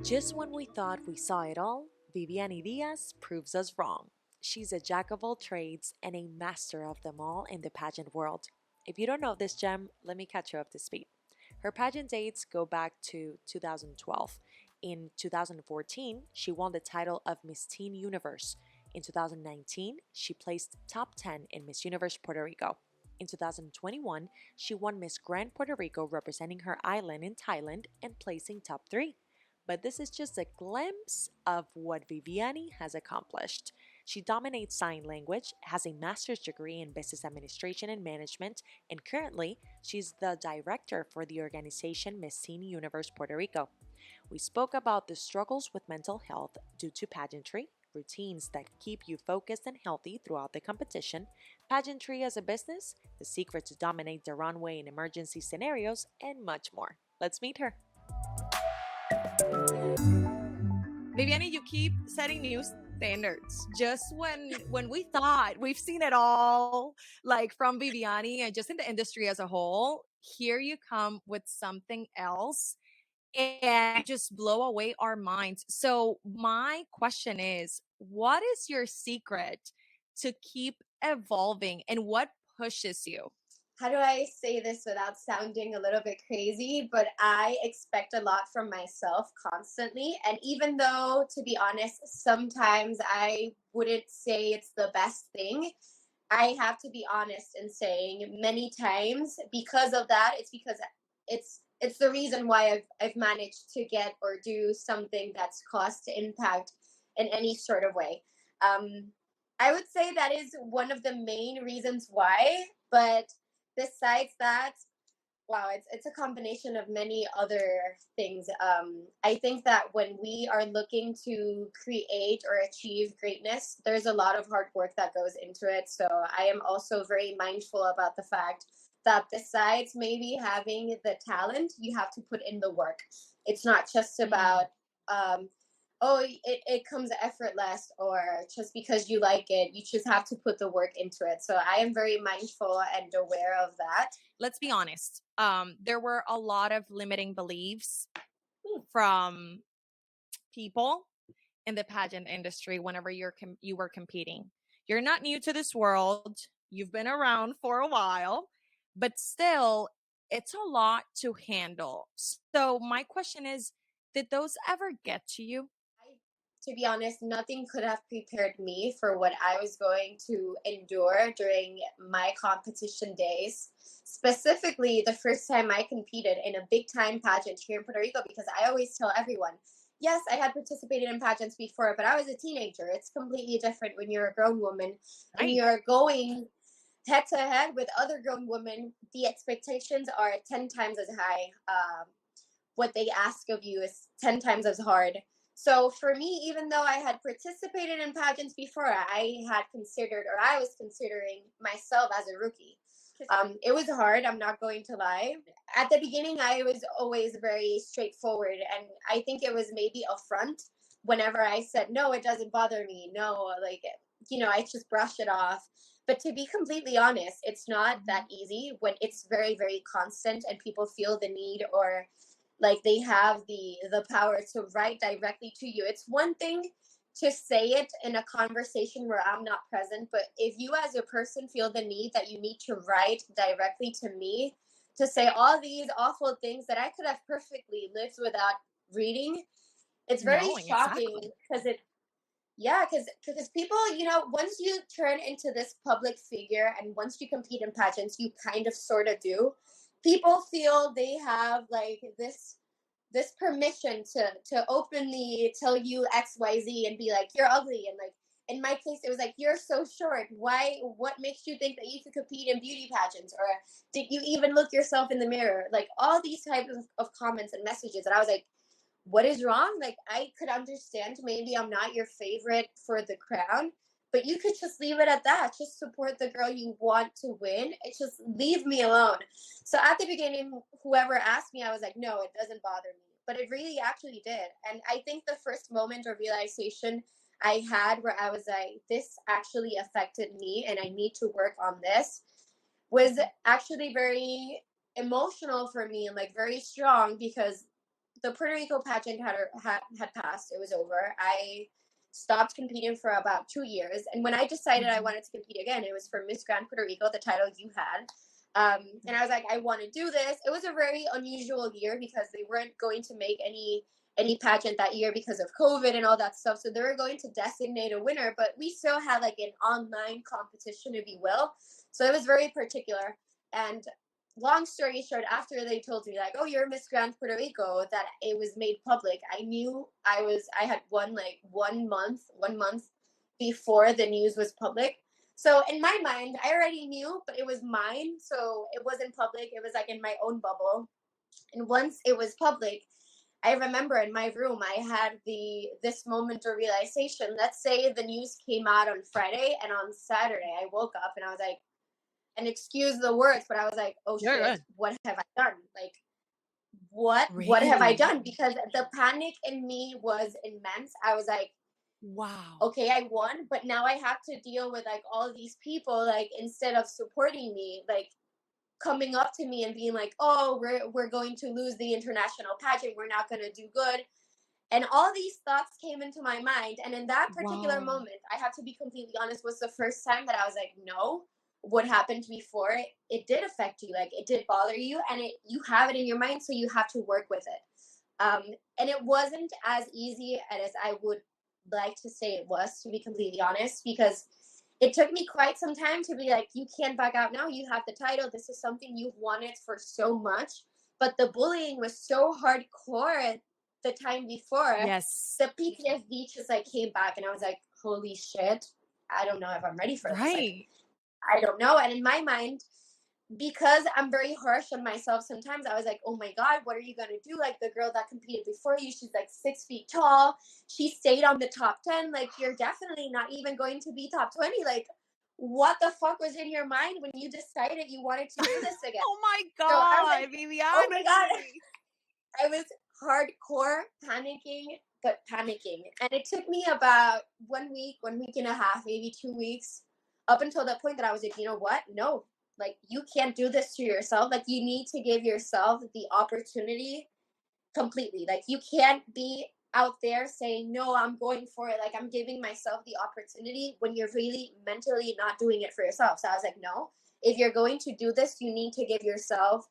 Just when we thought we saw it all, Vivianie Diaz proves us wrong. She's a jack of all trades and a master of them all in the pageant world. If you don't know this gem, let me catch you up to speed. Her pageant dates go back to 2012. In 2014, she won the title of Miss Teen Universe. In 2019, she placed top 10 in Miss Universe Puerto Rico. In 2021, she won Miss Grand Puerto Rico representing her island in Thailand and placing top 3. But this is just a glimpse of what Vivianie has accomplished. She dominates sign language, has a master's degree in business administration and management, and currently she's the director for the organization Miss Teen Universe Puerto Rico. We spoke about the struggles with mental health due to pageantry, routines that keep you focused and healthy throughout the competition, pageantry as a business, the secret to dominate the runway in emergency scenarios, and much more. Let's meet her. Viviane, you keep setting new standards. Just when we thought we've seen it all, like from Viviane and just in the industry as a whole, here you come with something else and just blow away our minds. So my question is, what is your secret to keep evolving and what pushes you? How do I say this without sounding a little bit crazy? But I expect a lot from myself constantly. And even though, to be honest, sometimes I wouldn't say it's the best thing, I have to be honest in saying many times because of that, it's because it's the reason why I've managed to get or do something that's caused impact in any sort of way. I would say that is one of the main reasons why, but besides that, wow, it's a combination of many other things. I think that when we are looking to create or achieve greatness, there's a lot of hard work that goes into it. So I am also very mindful about the fact that besides maybe having the talent, you have to put in the work. It's not just about oh, it comes effortless or just because you like it, you just have to put the work into it. So I am very mindful and aware of that. Let's be honest. There were a lot of limiting beliefs from people in the pageant industry whenever you were competing. You're not new to this world. You've been around for a while, but still, it's a lot to handle. So my question is, did those ever get to you? To be honest, nothing could have prepared me for what I was going to endure during my competition days. Specifically, the first time I competed in a big time pageant here in Puerto Rico, because I always tell everyone, yes, I had participated in pageants before, but I was a teenager. It's completely different when you're a grown woman and you're going head to head with other grown women. The expectations are 10 times as high. What they ask of you is 10 times as hard. So for me, even though I had participated in pageants before, I was considering myself as a rookie. It was hard, I'm not going to lie. At the beginning, I was always very straightforward, and I think it was maybe a front whenever I said, no, it doesn't bother me. No, I just brush it off. But to be completely honest, it's not that easy when it's very, very constant and people feel the need or like they have the power to write directly to you. It's one thing to say it in a conversation where I'm not present, but if you as a person feel the need that you need to write directly to me to say all these awful things that I could have perfectly lived without reading, it's very shocking because because people, once you turn into this public figure and once you compete in pageants, you kind of sort of do, people feel they have like this permission to openly tell you XYZ and be like, you're ugly. And like in my case, it was like, you're so short. What makes you think that you could compete in beauty pageants? Or did you even look yourself in the mirror? Like all these types of comments and messages. And I was like, what is wrong? Like I could understand maybe I'm not your favorite for the crown, but you could just leave it at that. Just support the girl you want to win. It's just leave me alone. So at the beginning, whoever asked me, I was like, no, it doesn't bother me. But it really actually did. And I think the first moment of realization I had where I was like, this actually affected me and I need to work on this was actually very emotional for me and like very strong because the Puerto Rico pageant had passed. It was over. I stopped competing for about 2 years. And when I decided I wanted to compete again, it was for Miss Grand Puerto Rico, the title you had. And I was like, I want to do this. It was a very unusual year because they weren't going to make any pageant that year because of COVID and all that stuff. So they were going to designate a winner, but we still had like an online competition, if you will. So it was very particular. And long story short, after they told me like, oh, you're Miss Grand Puerto Rico, that it was made public, I knew I had won like 1 month before the news was public. So in my mind, I already knew, but it was mine. So it wasn't public. It was like in my own bubble. And once it was public, I remember in my room, I had this moment of realization. Let's say the news came out on Friday, and on Saturday, I woke up and I was like, and excuse the words, but I was like, oh You're shit, good. what have I done? Like, what have I Really? done? Because the panic in me was immense. I was like, Wow. okay, I won, but now I have to deal with like all these people, like instead of supporting me, like coming up to me and being like, oh, we're going to lose the international pageant, we're not going to do good. And all these thoughts came into my mind. And in that particular Wow. moment, I have to be completely honest, was the first time that I was like, no, what happened before, it did affect you. Like it did bother you, and you have it in your mind, so you have to work with it. And it wasn't as easy as I would like to say it was, to be completely honest, because it took me quite some time to be like, you can't back out now. You have the title. This is something you've wanted for so much. But the bullying was so hardcore the time before. Yes. The PTSD just like came back, and I was like, holy shit, I don't know if I'm ready for this. Like, Right. I don't know. And in my mind, because I'm very harsh on myself sometimes, I was like, oh my God, what are you going to do? Like the girl that competed before you, she's like 6 feet tall. She stayed on the top 10. Like, you're definitely not even going to be top 20. Like, what the fuck was in your mind when you decided you wanted to do this again? Oh my So I was like, God, oh my God. Viviani. I was hardcore panicking, but panicking. And it took me about 1 week, 1.5 weeks, maybe 2 weeks, up until that point that I was like, you know what? No, like you can't do this to yourself. Like you need to give yourself the opportunity completely. Like you can't be out there saying, no, I'm going for it. Like I'm giving myself the opportunity when you're really mentally not doing it for yourself. So I was like, no, if you're going to do this, you need to give yourself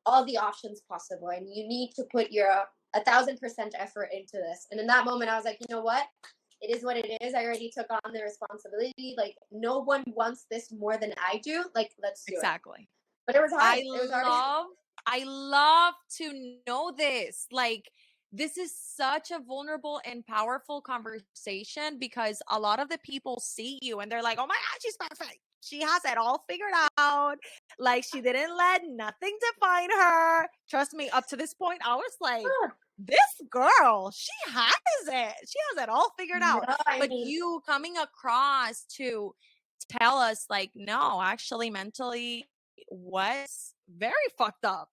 all the options possible, and you need to put your 1,000% effort into this. And in that moment, I was like, you know what? It is what it is. I already took on the responsibility. Like no one wants this more than I do. Like let's do it. Exactly. But it was hard. I It was hard. love, I love to know this. Like, this is such a vulnerable and powerful conversation because a lot of the people see you and they're like, oh my God, she's perfect. She has it all figured out. Like, she didn't let nothing define her. Trust me, up to this point, I was like, this girl, she has it. She has it all figured No, out. I But mean, you coming across to tell us, like, no, actually, mentally, was very fucked up,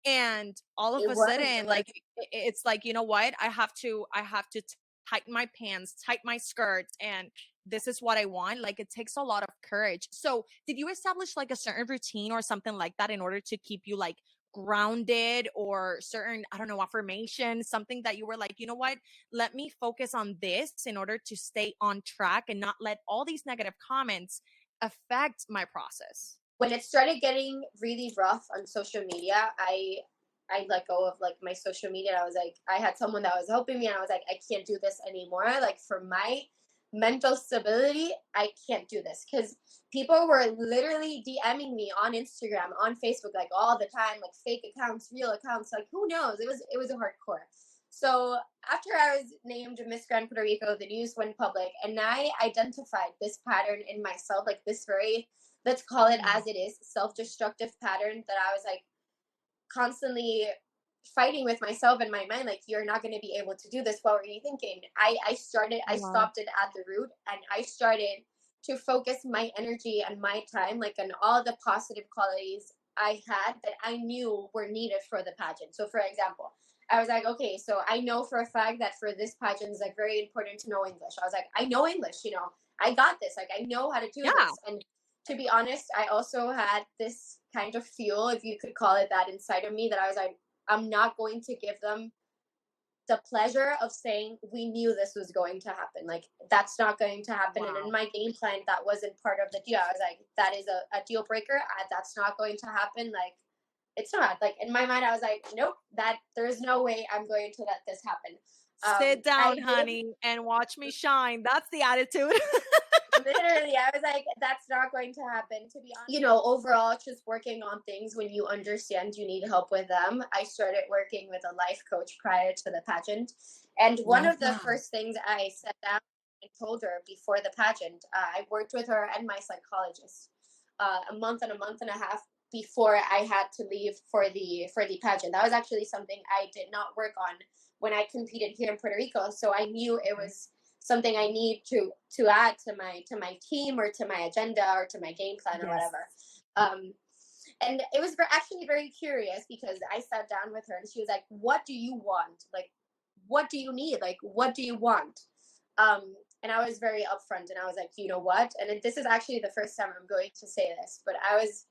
and all of it a was. sudden, like, it's like, you know what, I have to tighten my pants, tighten my skirts, and this is what I want. Like, it takes a lot of courage. So did you establish like a certain routine or something like that in order to keep you like grounded, or certain, I don't know, affirmation, something that you were like, you know what, let me focus on this in order to stay on track and not let all these negative comments affect my process? When it started getting really rough on social media, I let go of like my social media. I was like, I had someone that was helping me, and I was like, I can't do this anymore. Like for my mental stability, I can't do this, because people were literally DMing me on Instagram, on Facebook, like all the time, like fake accounts, real accounts, like who knows? It was a hardcore. So after I was named Miss Grand Puerto Rico, the news went public, and I identified this pattern in myself, like this very, let's call it as it is, self-destructive pattern that I was like constantly fighting with myself in my mind, like, you're not going to be able to do this. What were you thinking? I Wow. stopped it at the root, and I started to focus my energy and my time like on all the positive qualities I had that I knew were needed for the pageant. So for example, I was like, okay, so I know for a fact that for this pageant is like very important to know English. I was like, I know English, I got this, like I know how to do Yeah. this. And to be honest, I also had this kind of fuel, if you could call it that, inside of me, that I was like, I'm not going to give them the pleasure of saying we knew this was going to happen. Like that's not going to happen. Wow. And in my game plan, that wasn't part of the deal. I was like, that is a deal breaker. That's not going to happen. Like it's not. Like in my mind, I was like, nope, that there's no way I'm going to let this happen. Sit down, I did honey, and watch me shine. That's the attitude. literally, I was like, that's not going to happen, to be honest. You know, overall, just working on things when you understand you need help with them. I started working with a life coach prior to the pageant. And one Love of the that. first things I sat down and told her before the pageant, I worked with her and my psychologist a month and a half before I had to leave for the pageant. That was actually something I did not work on when I competed here in Puerto Rico. So I knew it was something I need to add to my team or to my agenda or to my game plan or Yes. whatever. And it was actually very curious because I sat down with her and she was like, "What do you want? Like, what do you need? Like, what do you want?" And I was very upfront and I was like, "You know what?" And this is actually the first time I'm going to say this, but I was,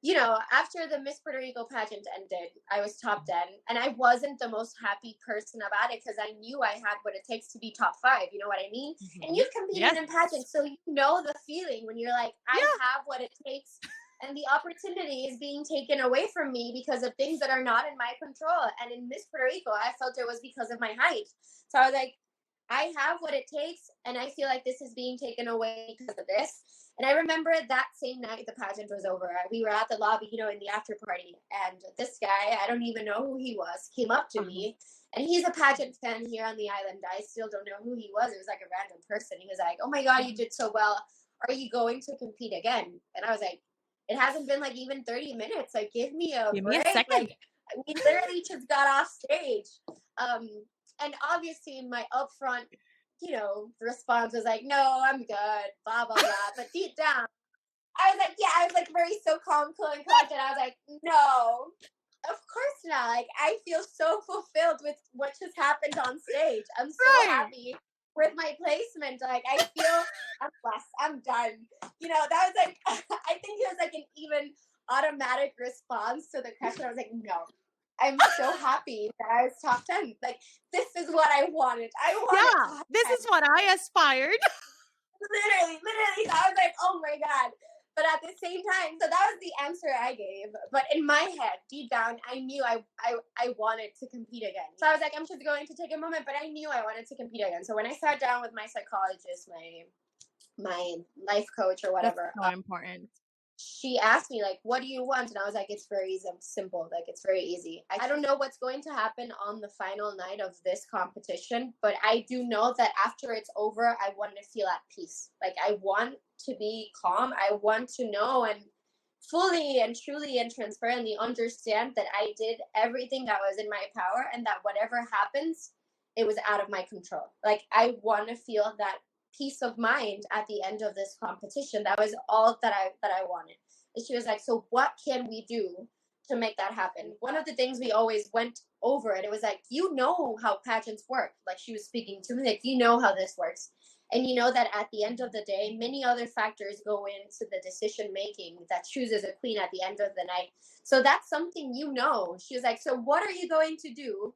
you know, after the Miss Puerto Rico pageant ended, I was top 10 and I wasn't the most happy person about it because I knew I had what it takes to be top 5. You know what I mean? And you've competed Yes. in pageants, so you know the feeling when you're like, I Yeah. have what it takes and the opportunity is being taken away from me because of things that are not in my control. And in Miss Puerto Rico, I felt it was because of my height. So I was like, I have what it takes, and I feel like this is being taken away because of this. And I remember that same night the pageant was over. We were at the lobby, you know, in the after party, and this guy, I don't even know who he was, came up to me, and he's a pageant fan here on the island. I still don't know who he was. It was like a random person. He was like, "Oh my God, you did so well. Are you going to compete again?" And I was like, "It hasn't been like even 30 minutes. Like, give me a Give me a break." second. Like, we literally just got off stage. Um, and obviously my upfront, you know, response was like, "No, I'm good, blah blah blah." But deep down, I was like, yeah, I was like very so calm, cool, and collected. I was like, "No, of course not. Like I feel so fulfilled with what just happened on stage. I'm so Right. happy with my placement. Like I feel I'm blessed. I'm done." You know, that was like I think it was like an even automatic response to the question. I was like, "No, I'm so happy that I was top 10. Like, this is what I wanted. I wanted Yeah. top This 10. is what I aspired. Literally. So I was like, oh my God. But at the same time, so that was the answer I gave. But in my head, deep down, I knew I wanted to compete again. So I was like, I'm just going to take a moment, but I knew I wanted to compete again. So when I sat down with my psychologist, my life coach or That's whatever, so important. she asked me like, what do you want? And I was like, it's very simple. Like it's very easy. I don't know what's going to happen on the final night of this competition, but I do know that after it's over, I want to feel at peace. Like I want to be calm. I want to know and fully and truly and transparently understand that I did everything that was in my power and that whatever happens, it was out of my control. Like I want to feel that peace of mind at the end of this competition. That was all that I wanted. And she was like, "So what can we do to make that happen?" One of the things we always went over it was like, "You know how pageants work." Like she was speaking to me like, "You know how this works." And you know that at the end of the day, many other factors go into the decision making that chooses a queen at the end of the night. So that's something you know. She was like, "So what are you going to do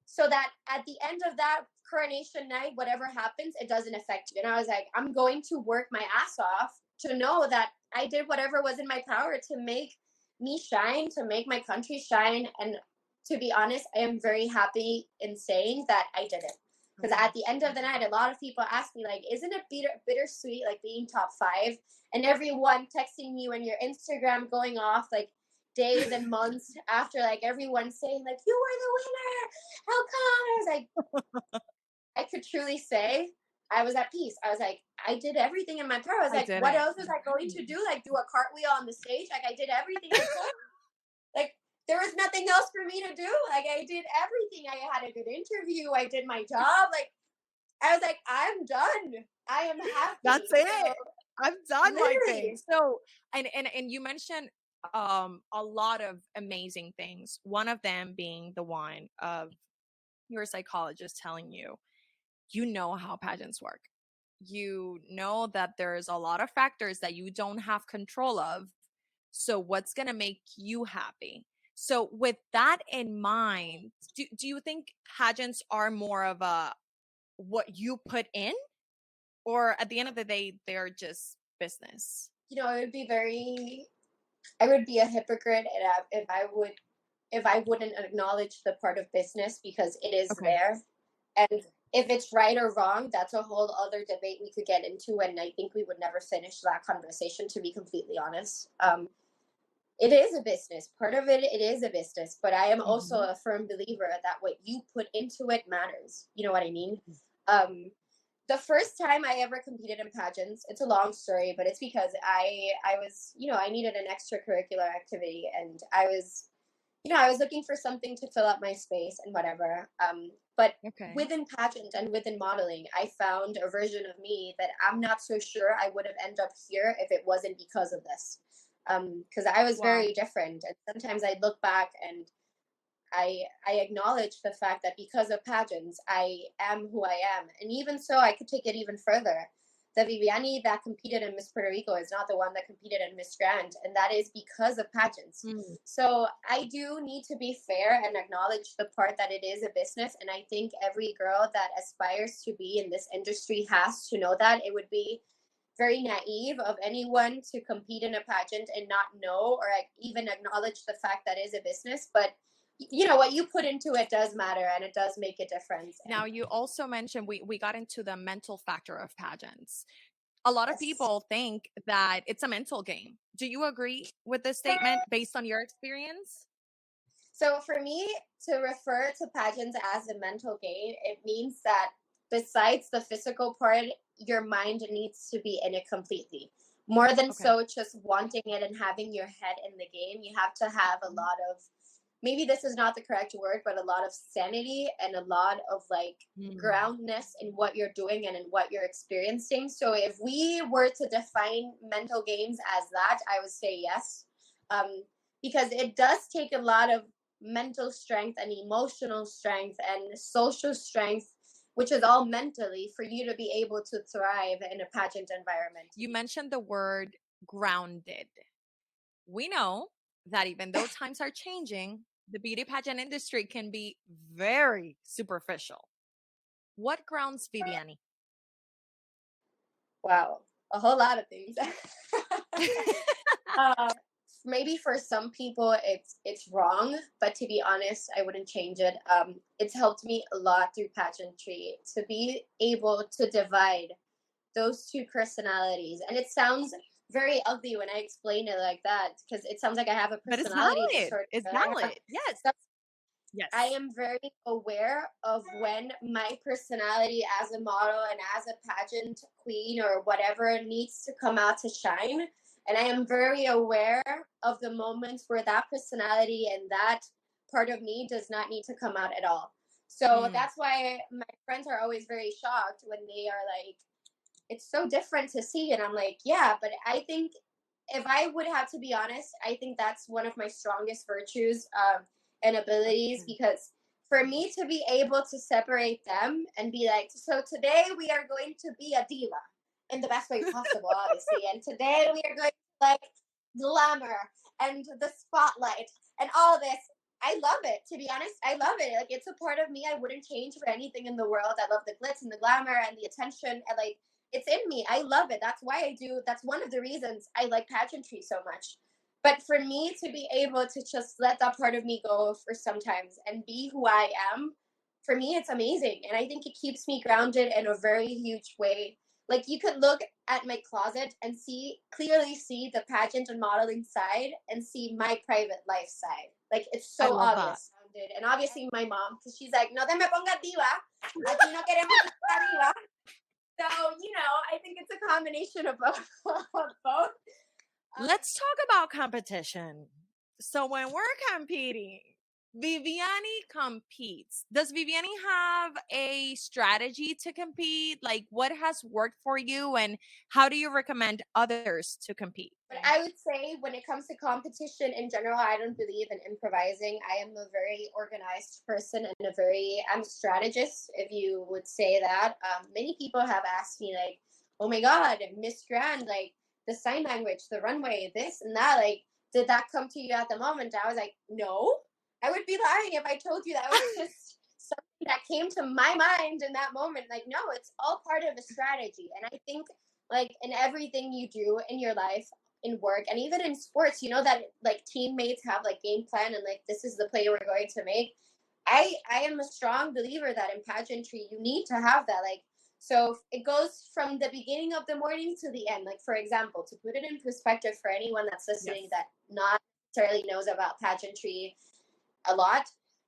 so that at the end of that coronation night, whatever happens, it doesn't affect you?" And I was like, "I'm going to work my ass off to know that I did whatever was in my power to make me shine, to make my country shine." And to be honest, I am very happy in saying that I did it. Because at the end of the night, a lot of people ask me, like, isn't it bittersweet, like being top 5? And everyone texting you and your Instagram going off, like, days and months after, like, everyone saying, like, "You were the winner. How come?" I was like, I could truly say I was at peace. I was like, I did everything in my power. I was I like, did what it. else was I going to do? Like, do a cartwheel on the stage? Like, I did everything I could. Like, there was nothing else for me to do. Like, I did everything. I had a good interview. I did my job. Like, I was like, I'm done. I am happy. That's So, it. I've done my thing. literally. So, and you mentioned a lot of amazing things. One of them being the one of your psychologist telling you, you know how pageants work. You know that there's a lot of factors that you don't have control of. So what's going to make you happy? So with that in mind, do you think pageants are more of a what you put in, or at the end of the day they're just business? You know, it would be very, I would be a hypocrite if I wouldn't acknowledge the part of business, because it is Okay. there. And if it's right or wrong, that's a whole other debate we could get into, and I think we would never finish that conversation, to be completely honest. It is a business. Part of it, it is a business, but I am also Mhm. a firm believer that what you put into it matters. You know what I mean? Um, the first time I ever competed in pageants, it's a long story, but it's because I was, you know, I needed an extracurricular activity, and I was looking for something to fill up my space and whatever. But Okay. within pageant and within modeling, I found a version of me that I'm not so sure I would have ended up here if it wasn't because of this. Because I was Wow. very different, and sometimes I look back and I acknowledge the fact that because of pageants, I am who I am. And even so, I could take it even further. The Viviani that competed in Miss Puerto Rico is not the one that competed in Miss Grand, and that is because of pageants. Mm. So I do need to be fair and acknowledge the part that it is a business. And I think every girl that aspires to be in this industry has to know that. It would be very naive of anyone to compete in a pageant and not know or even acknowledge the fact that it is a business. But you know what you put into it does matter, and it does make a difference. Now, you also mentioned we got into the mental factor of pageants. A lot of Yes. people think that it's a mental game. Do you agree with this statement based on your experience? So for me to refer to pageants as a mental game, it means that besides the physical part, your mind needs to be in it completely. More than Okay. so just wanting it and having your head in the game, you have to have a lot of, maybe this is not the correct word, but a lot of sanity and a lot of like Mm. groundness in what you're doing and in what you're experiencing. So if we were to define mental games as that, I would say yes. Because it does take a lot of mental strength and emotional strength and social strength, which is all mentally, for you to be able to thrive in a pageant environment. You mentioned the word grounded. We know that even though times are changing, the beauty pageant industry can be very superficial. What grounds Viviani? Wow, a whole lot of things. uh, Maybe for some people it's wrong, but to be honest, I wouldn't change it. It's helped me a lot through pageantry to be able to divide those two personalities. And it sounds very ugly when I explain it like that, because it sounds like I have a But it's personality valid. disorder. It's I have valid. Yes. I Yes. am very aware of when my personality as a model and as a pageant queen or whatever needs to come out to shine. And I am very aware of the moments where that personality and that part of me does not need to come out at all. So Mm. that's why my friends are always very shocked when they are like, it's so different to see. And I'm like, yeah, but I think if I would have to be honest, I think that's one of my strongest virtues and abilities, Okay. because for me to be able to separate them and be like, so today we are going to be a diva in the best way possible, obviously. And today we are going to like glamour and the spotlight and all this. I love it, to be honest. I love it. Like, it's a part of me I wouldn't change for anything in the world. I love the glitz and the glamour and the attention, and like, it's in me. I love it. That's why I do. That's one of the reasons I like pageantry so much. But for me to be able to just let that part of me go for sometimes and be who I am, for me, it's amazing. And I think it keeps me grounded in a very huge way. Like, you could look at my closet and clearly see the pageant and modeling side and see my private life side. Like, it's I so love that. obvious. And obviously my mom, because she's like, no te me pongas diva. Aquí no queremos que sea diva. So, I think it's a combination of both. Of both. Let's talk about competition. So when we're competing, Viviani competes. Does Viviani have a strategy to compete? Like, what has worked for you, and how do you recommend others to compete? But I would say when it comes to competition in general, I don't believe in improvising. I am a very organized person and I'm a strategist, if you would say that. Many people have asked me, like, oh my God, Miss Grand, like the sign language, the runway, this and that. Like, did that come to you at the moment? I was like, no. I would be lying if I told you that was just something that came to my mind in that moment. Like, no, it's all part of a strategy. And I think, like, in everything you do in your life, in work, and even in sports, you know, that like teammates have like game plan and like, this is the play we're going to make. I am a strong believer that in pageantry, you need to have that. Like, so it goes from the beginning of the morning to the end. Like, for example, to put it in perspective for anyone that's listening that not necessarily knows about pageantry a lot.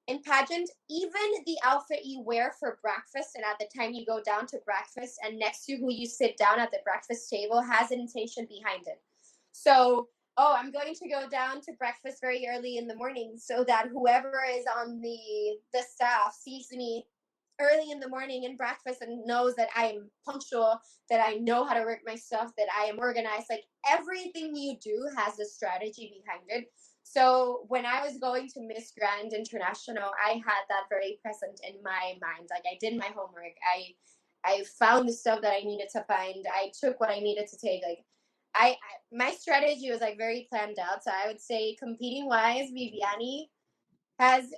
In pageant, even the outfit you wear for breakfast and at the time you go down to breakfast and next to who you sit down at the breakfast table has an intention behind it. So, oh, I'm going to go down to breakfast very early in the morning so that whoever is on the staff sees me early in the morning in breakfast and knows that I am punctual, that I know how to work my stuff, that I am organized. Like everything you do has a strategy behind it. So when I was going to Miss Grand International, I had that very present in my mind. Like I did my homework. I found the stuff that I needed to find. I took what I needed to take. Like I my strategy was like very planned out. So I would say competing wise, Vivianie has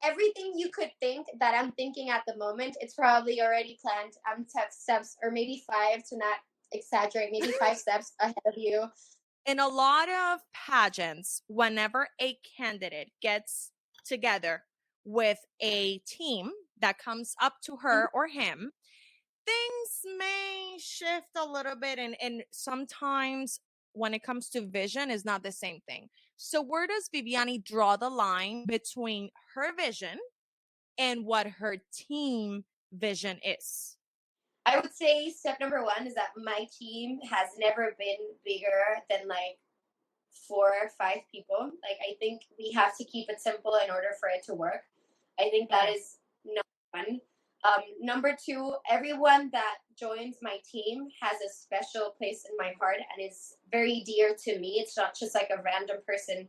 everything you could think that I'm thinking at the moment. It's probably already planned. I'm 10 steps or maybe 5 to not exaggerate, maybe 5 steps ahead of you. In a lot of pageants, whenever a candidate gets together with a team that comes up to her or him, things may shift a little bit. And sometimes when it comes to vision is not the same thing. So where does Vivianie draw the line between her vision and what her team vision is? I would say step number 1 is that my team has never been bigger than like 4 or 5 people. Like I think we have to keep it simple in order for it to work. I think that is number 1. Number 2, everyone that joins my team has a special place in my heart and is very dear to me. It's not just like a random person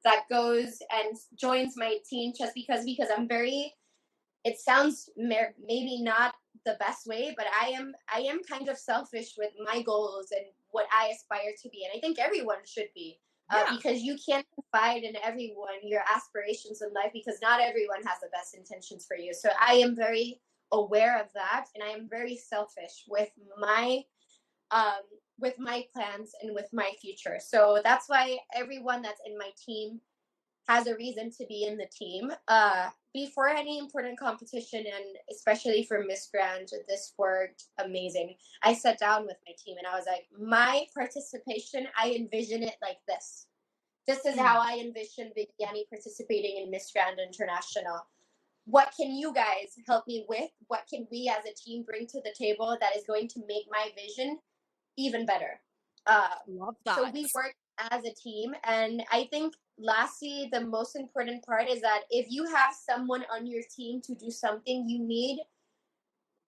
that goes and joins my team just because I'm very, it sounds maybe not the best way, but I am kind of selfish with my goals and what I aspire to be, and I think everyone should be, because you can't confide in everyone your aspirations in life because not everyone has the best intentions for you. So I am very aware of that, and I am very selfish with my plans and with my future. So that's why everyone that's in my team has a reason to be in the team. Before any important competition, and especially for Miss Grand, this worked amazing. I sat down with my team and I was like, my participation, I envision it like this. This is how I envision Vivianie participating in Miss Grand International. What can you guys help me with? What can we as a team bring to the table that is going to make my vision even better? Love that. So we work as a team, and I think lastly, the most important part is that if you have someone on your team to do something, you need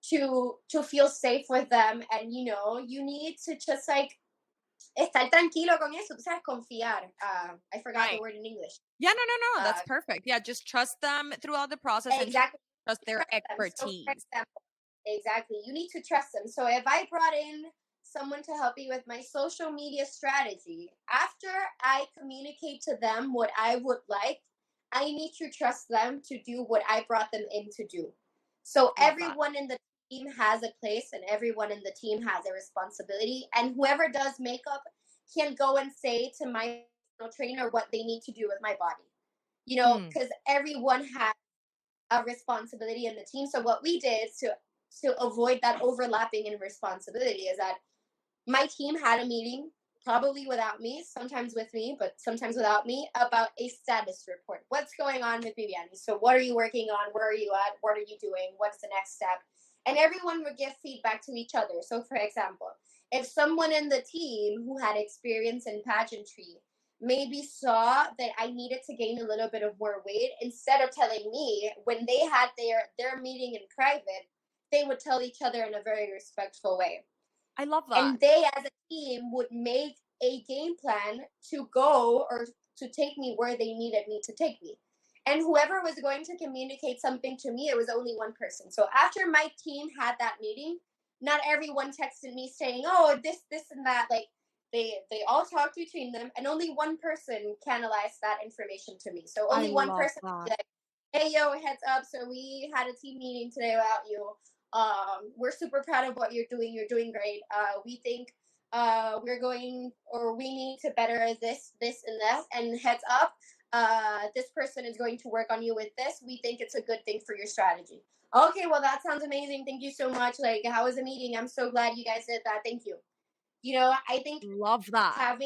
to feel safe with them, and you need to just like estar tranquilo con eso, tú sabes, confiar. I forgot the word in English. Yeah, no, that's perfect. Yeah, just trust them throughout the process Exactly. and trust their expertise. So for example, exactly, you need to trust them. So if I brought in someone to help me with my social media strategy, after I communicate to them what I would like, I need to trust them to do what I brought them in to do. So everyone in the team has a place and everyone in the team has a responsibility, and whoever does makeup can go and say to my trainer what they need to do with my body, because everyone has a responsibility in the team. So what we did to avoid that overlapping in responsibility is that my team had a meeting, probably without me, sometimes with me, but sometimes without me, about a status report. What's going on with Vivianie? So what are you working on? Where are you at? What are you doing? What's the next step? And everyone would give feedback to each other. So for example, if someone in the team who had experience in pageantry maybe saw that I needed to gain a little bit of more weight, instead of telling me, when they had their meeting in private, they would tell each other in a very respectful way. I love that. And they, as a team, would make a game plan to go or to take me where they needed me to take me. And whoever was going to communicate something to me, it was only one person. So after my team had that meeting, not everyone texted me saying, oh, this, and that. Like, They all talked between them, and only one person canalized that information to me. So I only one love person that. was like, "Hey, yo, heads up! So we had a team meeting today about you. We're super proud of what you're doing. You're doing great. We think we're going, or we need to better this, and that. And heads up, this person is going to work on you with this. We think it's a good thing for your strategy." Okay, well, that sounds amazing. Thank you so much. Like, how was the meeting? I'm so glad you guys did that. Thank you. I think Love that.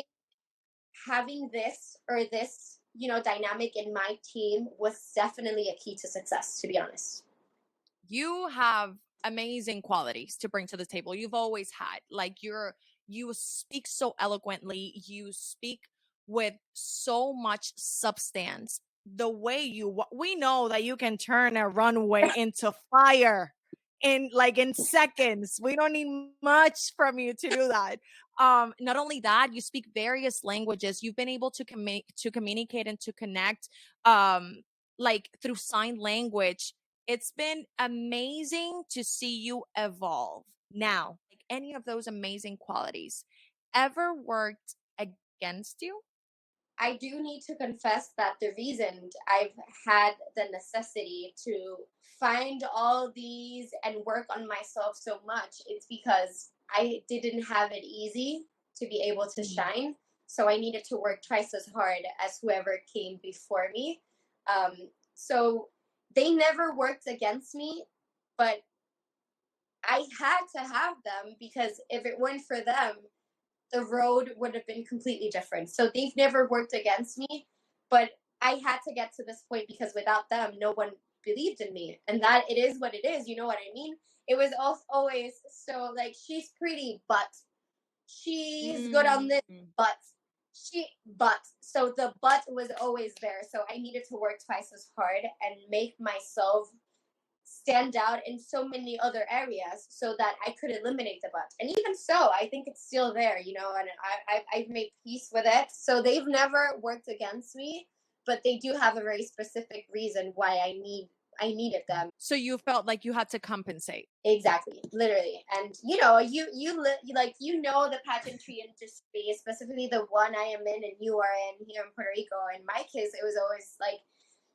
having this, or this, dynamic in my team was definitely a key to success, to be honest. You have amazing qualities to bring to the table. You've always had. Like you speak so eloquently, you speak with so much substance. The way we know that you can turn a runway into fire in seconds. We don't need much from you to do that. Not only that, you speak various languages. You've been able to communicate and to connect like through sign language. It's been amazing to see you evolve. Now, like any of those amazing qualities ever worked against you? I do need to confess that the reason I've had the necessity to find all these and work on myself so much is because I didn't have it easy to be able to shine. So I needed to work twice as hard as whoever came before me. Um, so they never worked against me, but I had to have them, because if it weren't for them, the road would have been completely different. So they've never worked against me, but I had to get to this point, because without them, no one believed in me. And that it is what it is. You know what I mean? It was always so, like, she's pretty, but she's good on this, but but so the but was always there. So I needed to work twice as hard and make myself stand out in so many other areas, so that I could eliminate the butt. And even so, I think it's still there, and I've made peace with it. So they've never worked against me, but they do have a very specific reason why I needed them. So you felt like you had to compensate. Exactly, literally. And the pageantry industry, specifically the one I am in and you are in here in Puerto Rico. In my case, it was always like,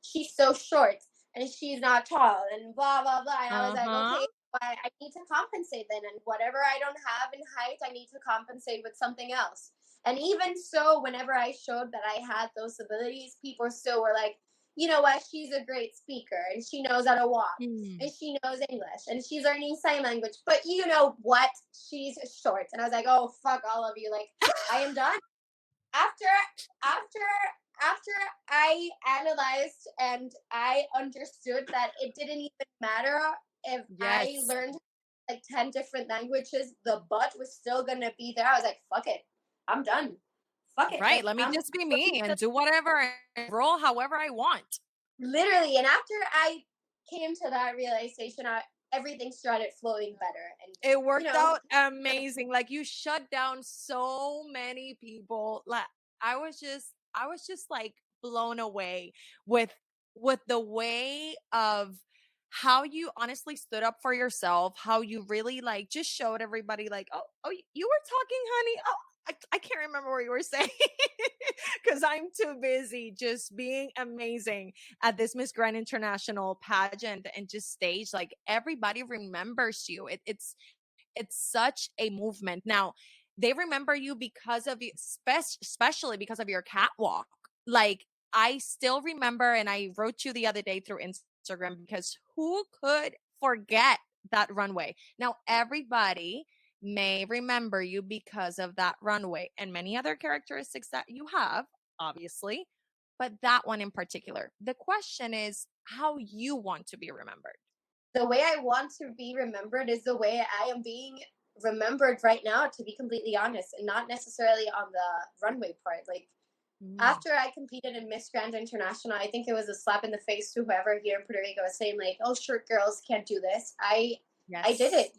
she's so short and she's not tall and blah blah blah. And I was like, okay, I need to compensate then, and whatever I don't have in height, I need to compensate with something else. And even so, whenever I showed that I had those abilities, people still were like, you know what, she's a great speaker and she knows how to walk and she knows English and she's learning sign language, but you know what? She's short. And I was like, oh, fuck all of you. Like, I am done. After after after I analyzed and I understood that it didn't even matter if I Yes. learned like 10 different languages, the butt was still gonna be there. I was like, fuck it. I'm done. Fuck it. Right. Like, Let me I'm just be me and do whatever and roll however I want. literally. And after I came to that realization, everything started flowing better. And It worked out amazing. Like you shut down so many people. Like I was just like blown away with the way of how you honestly stood up for yourself, how you really like just showed everybody like, oh, you were talking, honey. Oh, I can't remember what you were saying because I'm too busy just being amazing at this Miss Grand International pageant and just stage. Like everybody remembers you. It's such a movement. Now, they remember you because of you, especially because of your catwalk. Like I still remember, and I wrote you the other day through Instagram because who could forget that runway? Now, everybody may remember you because of that runway and many other characteristics that you have, obviously, but that one in particular. The question is how you want to be remembered. The way I want to be remembered is the way I am being remembered right now, to be completely honest, and not necessarily on the runway part. Like, after I competed in Miss Grand International, I think it was a slap in the face to whoever here in Puerto Rico was saying like, "Oh, short girls can't do this." I did it,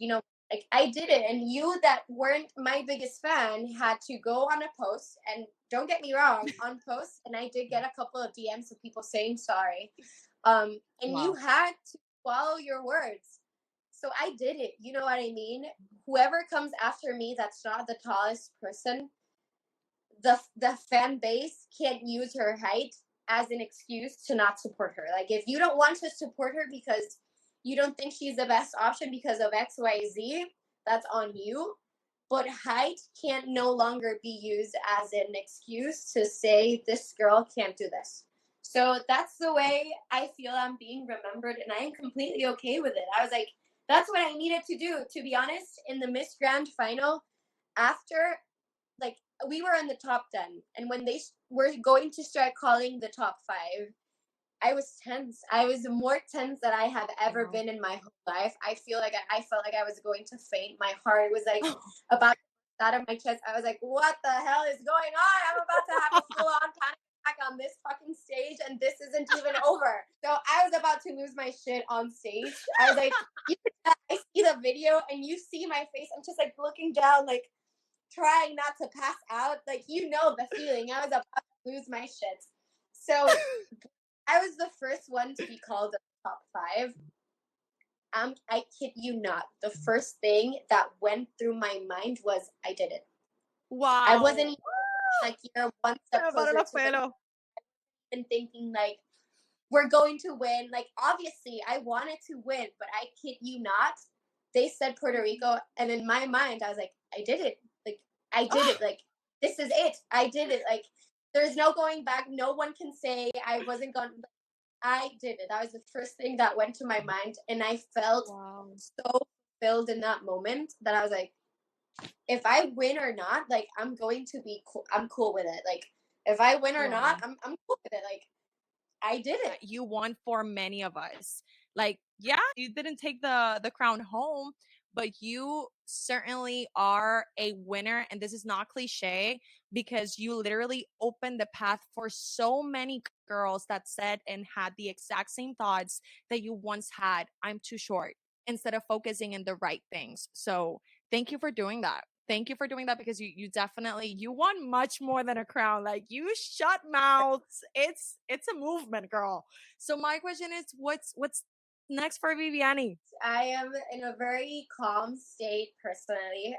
like I did it, and you that weren't my biggest fan had to go on a post. And don't get me wrong, on posts, and I did get a couple of DMs of people saying sorry, and you had to follow your words. So I did it. You know what I mean? Whoever comes after me, that's not the tallest person, the fan base can't use her height as an excuse to not support her. Like, if you don't want to support her because you don't think she's the best option because of XYZ, that's on you. But height can't no longer be used as an excuse to say this girl can't do this. So that's the way I feel I'm being remembered, and I am completely okay with it. I was like, that's what I needed to do. To be honest, in the Miss Grand final, after, like, we were in the top 10, and when they were going to start calling the top 5, I was tense. I was more tense than I have ever been in my whole life. I felt like I was going to faint. My heart was like about to burst out of my chest. I was like, what the hell is going on? I'm about to have a full-on panic attack on this fucking stage, and this isn't even over. So I was about to lose my shit on stage. I was like, I see the video and you see my face. I'm just like looking down, like trying not to pass out. Like, you know the feeling. I was about to lose my shit. So I was the first one to be called the top 5. I kid you not. The first thing that went through my mind was, I did it. Wow. I wasn't even like, you're one step closer to the, and thinking like, we're going to win. Like, obviously I wanted to win, but I kid you not, they said Puerto Rico, and in my mind I was like, I did it. Like, I did it. Like, this is it. I did it. Like, there's no going back. No one can say I wasn't going. I did it. That was the first thing that went to my mind, and I felt so fulfilled in that moment that I was like, if I win or not, like, I'm going to be cool. I'm cool with it. Like, if I win or not, I'm cool with it. Like, I did it. You won for many of us. Like, yeah, you didn't take the crown home, but you certainly are a winner. And this is not cliche, because you literally opened the path for so many girls that said and had the exact same thoughts that you once had. I'm too short, instead of focusing in the right things. So thank you for doing that. Thank you for doing that, because you definitely, you won much more than a crown. Like, you shut mouths. It's a movement, girl. So my question is, what's next for Vivianie? I am in a very calm state personally.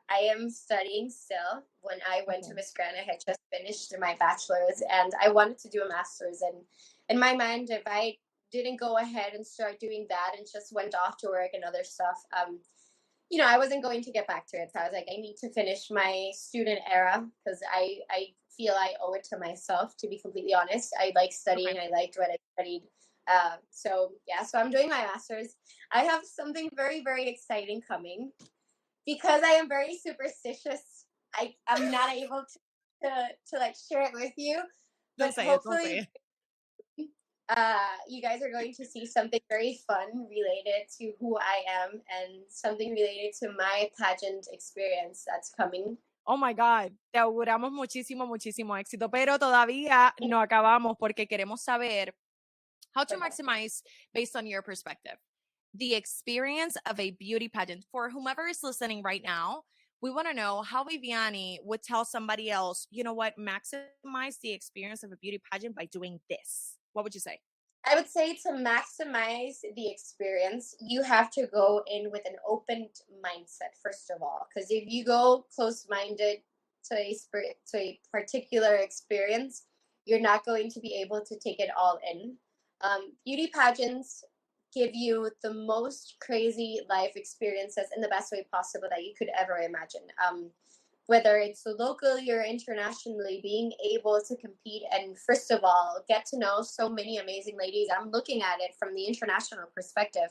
I am studying still. When I went to Miss Grand, I had just finished my bachelor's, and I wanted to do a master's. And in my mind, if I didn't go ahead and start doing that and just went off to work and other stuff, I wasn't going to get back to it. So I was like, I need to finish my student era, because I feel I owe it to myself, to be completely honest. I like studying. I liked what I studied. So I'm doing my master's. I have something very, very exciting coming, because I am very superstitious. I'm not able to like share it with you, but hopefully you guys are going to see something very fun related to who I am, and something related to my pageant experience that's coming. Oh my God, te auguramos muchísimo, muchísimo éxito, pero todavía no acabamos, porque queremos saber how to maximize, based on your perspective, the experience of a beauty pageant. For whomever is listening right now, we want to know how Vivianie would tell somebody else, you know what, maximize the experience of a beauty pageant by doing this. What would you say? I would say, to maximize the experience, you have to go in with an open mindset, first of all. Because if you go close-minded to a particular experience, you're not going to be able to take it all in. Beauty pageants give you the most crazy life experiences in the best way possible that you could ever imagine. Whether it's locally or internationally, being able to compete and, first of all, get to know so many amazing ladies. I'm looking at it from the international perspective.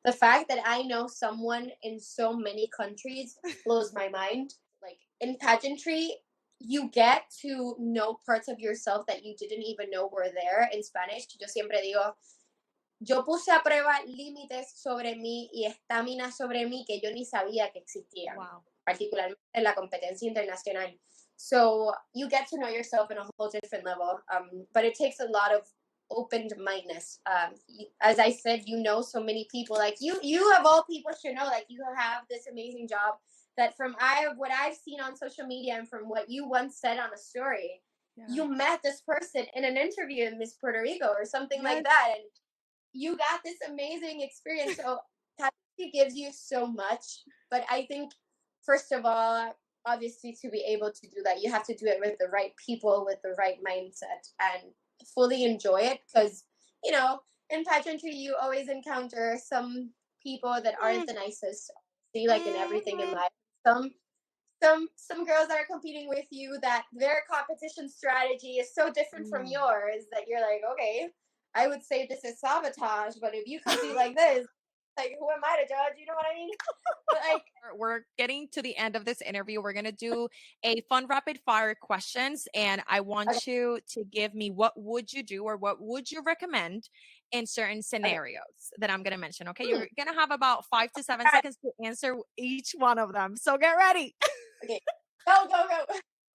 The fact that I know someone in so many countries blows my mind. Like, in pageantry, you get to know parts of yourself that you didn't even know were there. In Spanish, yo siempre digo, yo puse a prueba límites sobre mí y estamina sobre mí que yo ni sabía que existían. Wow. Particularmente en la competencia internacional. So you get to know yourself in a whole different level, but it takes a lot of open-mindedness. As I said, so many people. Like, you of all people should know, like, you have this amazing job that, from what I've seen on social media and from what you once said on a story, you met this person in an interview in Miss Puerto Rico or something like that, and you got this amazing experience. So pageantry gives you so much, but I think, first of all, obviously to be able to do that, you have to do it with the right people, with the right mindset, and fully enjoy it. Because, you know, in pageantry, you always encounter some people that aren't the nicest. See, like in everything in life, some some girls that are competing with you, that their competition strategy is so different from yours that you're like, okay, I would say this is sabotage, but if you compete like this, like, who am I to judge? You know what I mean? Like, We're getting to the end of this interview. We're going to do a fun rapid fire questions. And I okay, want you to give me what would you do or what would you recommend in certain okay. scenarios that I'm going to mention. Okay. Hmm. You're going to have about 5 to 7 All right, seconds to answer each one of them. So get ready. okay. Go, go, go.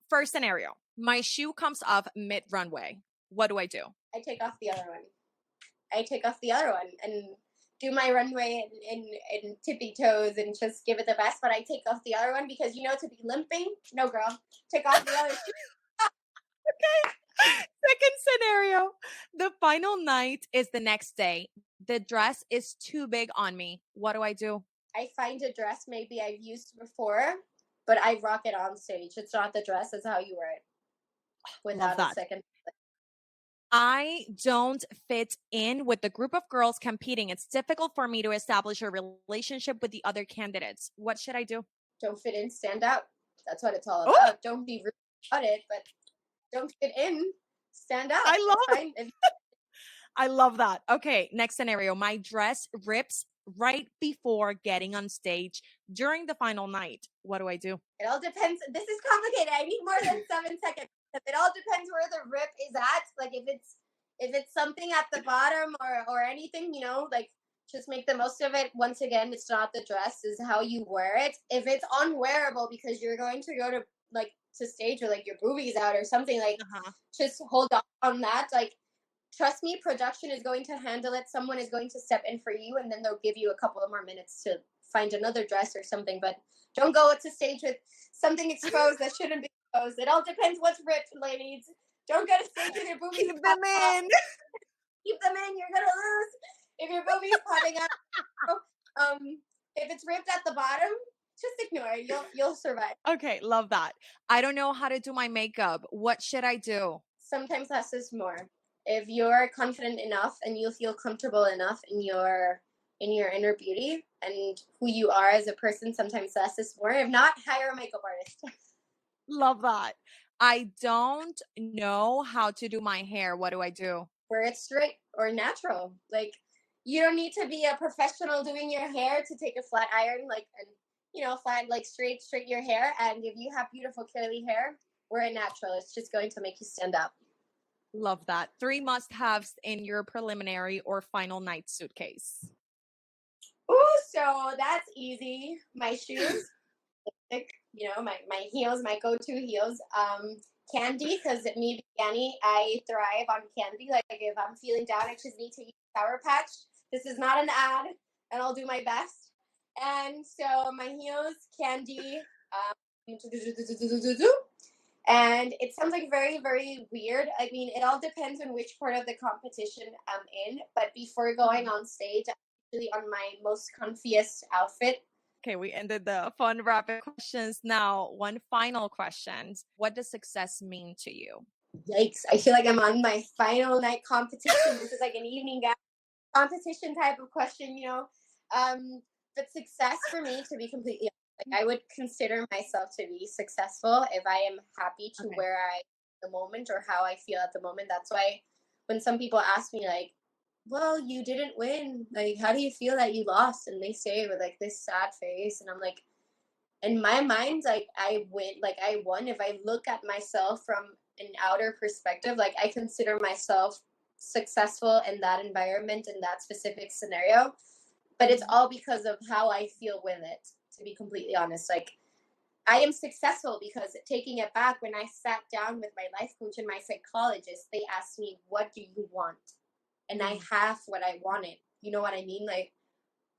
First scenario, my shoe comes off mid runway. What do I do? I take off the other one. I take off the other one and do my runway in tippy toes and just give it the best. But I take off the other one because, you know, to be limping, no, girl, take off the other shoe. Okay. Second scenario, the final night is the next day. The dress is too big on me. What do I do? I find a dress maybe I've used before, but I rock it on stage. It's not the dress, it's how you wear it Love without a that. second. I don't fit in with the group of girls competing. It's difficult for me to establish a relationship with the other candidates. What should I do? Don't fit in, stand out. That's what it's all Oh, about. Don't be rude about it, but don't fit in, stand out. I It's love fine. I love that. Okay, next scenario. My dress rips right before getting on stage during the final night. What do I do? It all depends. This is complicated. I need more than 7 seconds. It all depends where the rip is at. Like if it's something at the bottom or anything, you know, like just make the most of it. Once again, it's not the dress, is how you wear it. If it's unwearable because you're going to go to like to stage or like your boobies out or something, like Uh-huh. just hold on that. Like trust me, production is going to handle it. Someone is going to step in for you, and then they'll give you a couple of more minutes to find another dress or something. But don't go to stage with something exposed that shouldn't be exposed. It all depends what's ripped, ladies. Don't go to stage with your boobies Keep them popping out. in. Keep them in. You're gonna lose if your boobies popping out. If it's ripped at the bottom, just ignore it. You'll survive. Okay, love that. I don't know how to do my makeup. What should I do? Sometimes less is more. If you're confident enough and you feel comfortable enough in your inner beauty and who you are as a person, sometimes less is more. If not, hire a makeup artist. Love that. I don't know how to do my hair. What do I do? Wear it straight or natural. Like you don't need to be a professional doing your hair to take a flat iron, like and you know, flat like straight your hair. And if you have beautiful curly hair, wear it natural. It's just going to make you stand up. Love that. 3 must-haves in your preliminary or final night suitcase. Ooh, so that's easy. My shoes, you know, my heels, my go-to heels. Candy, because me, Vivianie, I thrive on candy. Like if I'm feeling down, I just need to eat Sour Patch. This is not an ad, and I'll do my best. And so my heels, candy, and it sounds like very, very weird. I mean, it all depends on which part of the competition I'm in. But before going on stage, I'm usually on my most comfiest outfit. Okay, we ended the fun rapid questions. Now, one final question. What does success mean to you? Yikes, I feel like I'm on my final night competition. This is like an evening competition type of question, you know. But success for me, to be completely honest, like I would consider myself to be successful if I am happy to Okay. where I am at the moment or how I feel at the moment. That's why when some people ask me like, well, you didn't win, like how do you feel that you lost? And they say it with like this sad face, and I'm like, in my mind, like I win, like I won. If I look at myself from an outer perspective, like I consider myself successful in that environment, in that specific scenario. But it's all because of how I feel with it, to be completely honest. Like I am successful because taking it back, when I sat down with my life coach and my psychologist, they asked me, what do you want? And I have what I wanted. You know what I mean? Like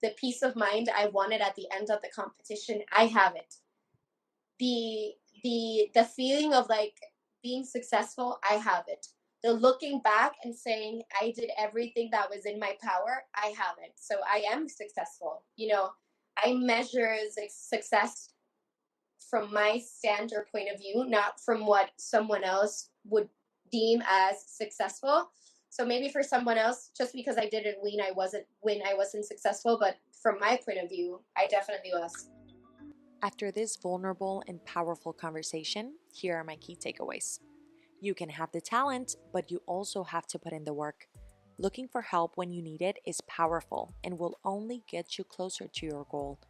the peace of mind I wanted at the end of the competition, I have it. The feeling of like being successful, I have it. The looking back and saying I did everything that was in my power, I have it. So I am successful. You know, I measure success from my stand or point of view, not from what someone else would deem as successful. So maybe for someone else, just because I didn't win, I wasn't successful. But from my point of view, I definitely was. After this vulnerable and powerful conversation, here are my key takeaways. You can have the talent, but you also have to put in the work. Looking for help when you need it is powerful and will only get you closer to your goal.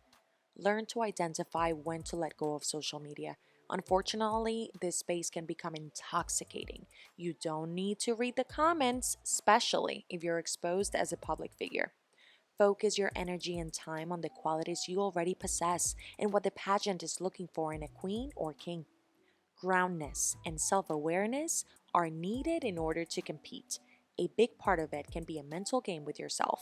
Learn to identify when to let go of social media. Unfortunately, this space can become intoxicating. You don't need to read the comments, especially if you're exposed as a public figure. Focus your energy and time on the qualities you already possess and what the pageant is looking for in a queen or king. Groundness and self awareness are needed in order to compete. A big part of it can be a mental game with yourself.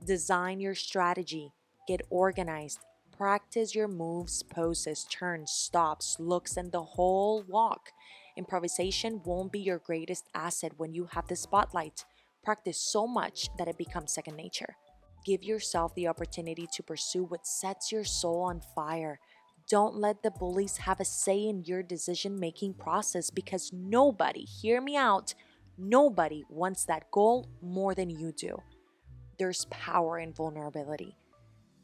Design your strategy, get organized, practice your moves, poses, turns, stops, looks, and the whole walk. Improvisation won't be your greatest asset when you have the spotlight. Practice so much that it becomes second nature. Give yourself the opportunity to pursue what sets your soul on fire. Don't let the bullies have a say in your decision making process because nobody, hear me out, nobody wants that goal more than you do. There's power in vulnerability.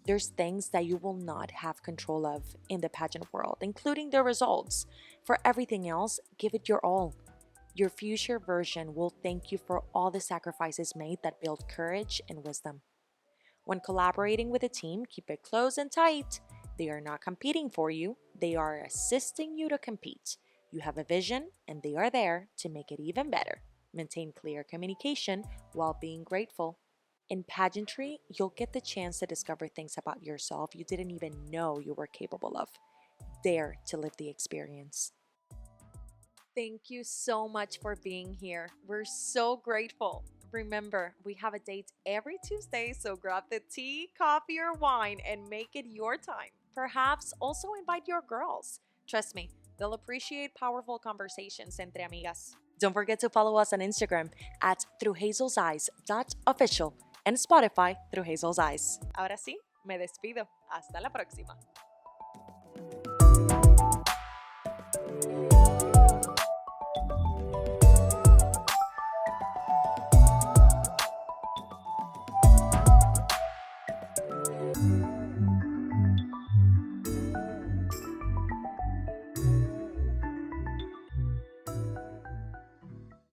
There's things that you will not have control of in the pageant world, including the results. For everything else, give it your all. Your future version will thank you for all the sacrifices made that build courage and wisdom. When collaborating with a team, keep it close and tight. They are not competing for you, they are assisting you to compete. You have a vision, and they are there to make it even better. Maintain clear communication while being grateful. In pageantry, you'll get the chance to discover things about yourself you didn't even know you were capable of. Dare to live the experience. Thank you so much for being here. We're so grateful. Remember, we have a date every Tuesday, so grab the tea, coffee, or wine and make it your time. Perhaps also invite your girls. Trust me, they'll appreciate powerful conversations entre amigas. Don't forget to follow us on Instagram at throughhazelseyes.official and Spotify through Hazel's Eyes. Ahora sí, me despido. Hasta la próxima.